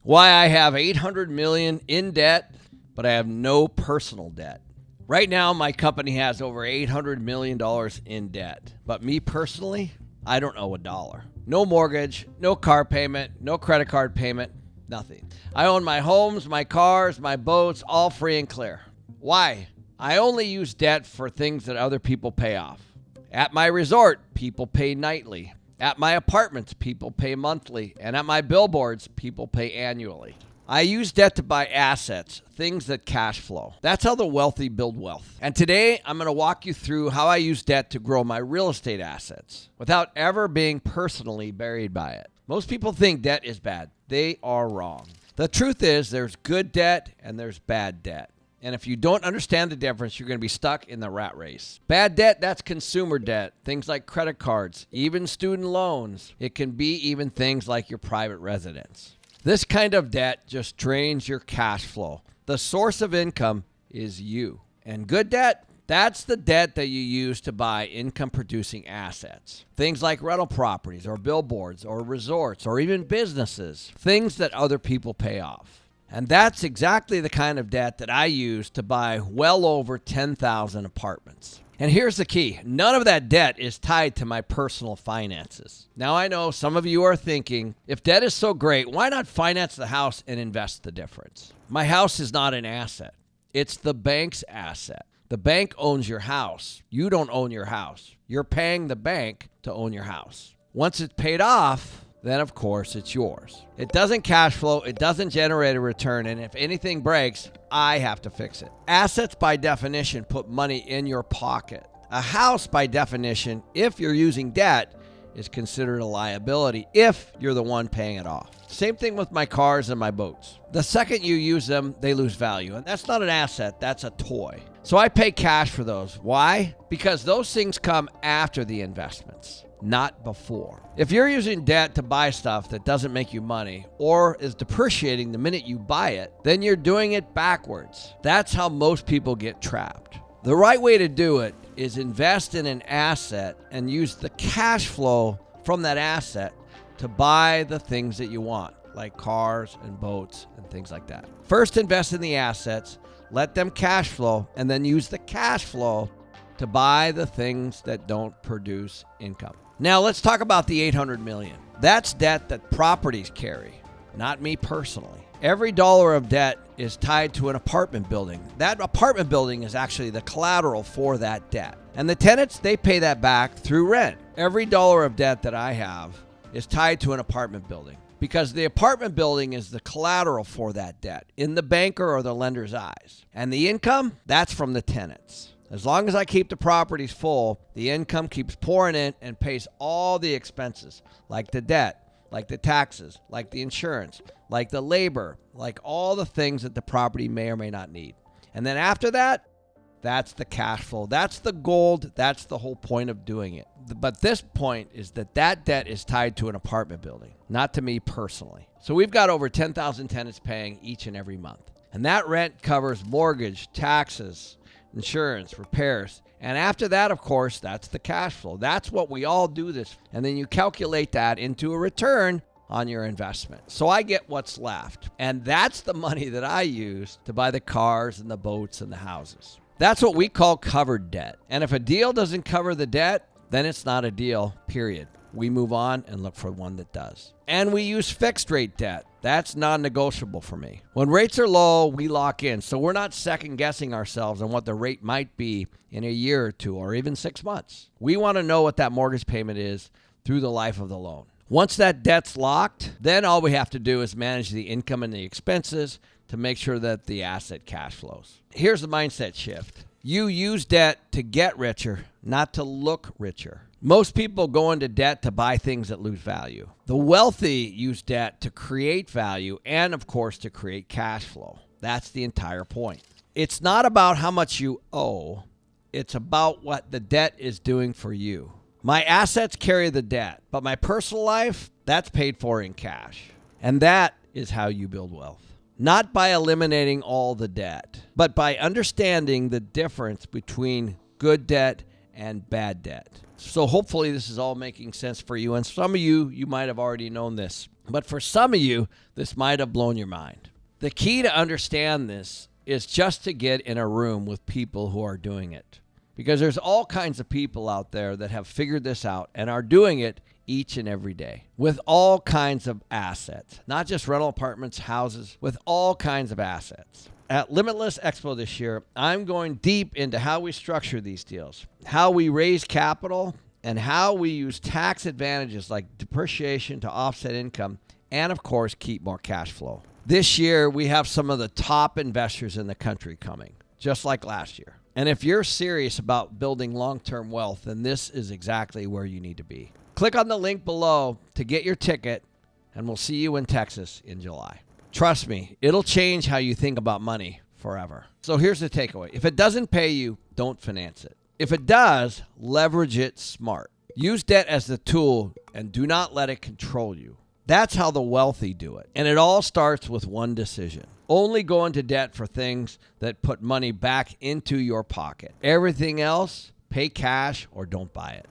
Why I have 800 million in debt, but I have no personal debt. Right now, my company has over $800 million in debt. But me personally, I don't owe a dollar. No mortgage, no car payment, no credit card payment, nothing. I own my homes, my cars, my boats, all free and clear. Why? I only use debt for things that other people pay off. At my resort, people pay nightly. At my apartments, people pay monthly. And at my billboards, people pay annually. I use debt to buy assets, things that cash flow. That's how the wealthy build wealth. And today, I'm going to walk you through how I use debt to grow my real estate assets without ever being personally buried by it. Most people think debt is bad. They are wrong. The truth is there's good debt and there's bad debt. And if you don't understand the difference, you're going to be stuck in the rat race. Bad debt, that's consumer debt. Things like credit cards, even student loans. It can be even things like your private residence. This kind of debt just drains your cash flow. The source of income is you. And good debt, that's the debt that you use to buy income-producing assets. Things like rental properties or billboards or resorts or even businesses. Things that other people pay off. And that's exactly the kind of debt that I use to buy well over 10,000 apartments. And here's the key. None of that debt is tied to my personal finances. Now, I know some of you are thinking, if debt is so great, why not finance the house and invest the difference? My house is not an asset. It's the bank's asset. The bank owns your house. You don't own your house. You're paying the bank to own your house. Once it's paid off, then of course it's yours. It doesn't cash flow, it doesn't generate a return, and if anything breaks, I have to fix it. Assets by definition put money in your pocket. A house by definition, if you're using debt, is considered a liability if you're the one paying it off. Same thing with my cars and my boats. The second you use them, they lose value, and that's not an asset, that's a toy. So I pay cash for those. Why? Because those things come after the investments, not before. If you're using debt to buy stuff that doesn't make you money or is depreciating the minute you buy it, then you're doing it backwards. That's how most people get trapped. The right way to do it is invest in an asset and use the cash flow from that asset to buy the things that you want, like cars and boats and things like that. First, invest in the assets, let them cash flow, and then use the cash flow to buy the things that don't produce income. Now let's talk about the 800 million. That's debt that properties carry, not me personally. Every dollar of debt is tied to an apartment building. That apartment building is actually the collateral for that debt. And the tenants, they pay that back through rent. Every dollar of debt that I have is tied to an apartment building because the apartment building is the collateral for that debt in the banker or the lender's eyes. And the income, that's from the tenants. As long as I keep the properties full, the income keeps pouring in and pays all the expenses, like the debt, like the taxes, like the insurance, like the labor, like all the things that the property may or may not need. And then after that, that's the cash flow. That's the gold. That's the whole point of doing it. But this point is that debt is tied to an apartment building, not to me personally. So we've got over 10,000 tenants paying each and every month. And that rent covers mortgage, taxes, insurance, repairs. And after that, of course, that's the cash flow. That's what we all do this. And then you calculate that into a return on your investment. So I get what's left. And that's the money that I use to buy the cars and the boats and the houses. That's what we call covered debt. And if a deal doesn't cover the debt, then it's not a deal, period. We move on and look for one that does. And we use fixed rate debt. That's non-negotiable for me. When rates are low, we lock in. So we're not second guessing ourselves on what the rate might be in a year or two or even 6 months. We want to know what that mortgage payment is through the life of the loan. Once that debt's locked, then all we have to do is manage the income and the expenses to make sure that the asset cash flows. Here's the mindset shift. You use debt to get richer, not to look richer. Most people go into debt to buy things that lose value. The wealthy use debt to create value and, of course, to create cash flow. That's the entire point. It's not about how much you owe. It's about what the debt is doing for you. My assets carry the debt, but my personal life, that's paid for in cash. And that is how you build wealth. Not by eliminating all the debt, but by understanding the difference between good debt and bad debt. So hopefully this is all making sense for you. And some of you might have already known this. But for some of you, this might have blown your mind. The key to understand this is just to get in a room with people who are doing it. Because there's all kinds of people out there that have figured this out and are doing it each and every day with all kinds of assets, not just rental apartments, houses, with all kinds of assets. At Limitless Expo this year, I'm going deep into how we structure these deals, how we raise capital, and how we use tax advantages like depreciation to offset income, and of course, keep more cash flow. This year, we have some of the top investors in the country coming, just like last year. And if you're serious about building long-term wealth, then this is exactly where you need to be. Click on the link below to get your ticket, and we'll see you in Texas in July. Trust me, it'll change how you think about money forever. So here's the takeaway. If it doesn't pay you, don't finance it. If it does, leverage it smart. Use debt as the tool and do not let it control you. That's how the wealthy do it. And it all starts with one decision. Only go into debt for things that put money back into your pocket. Everything else, pay cash or don't buy it.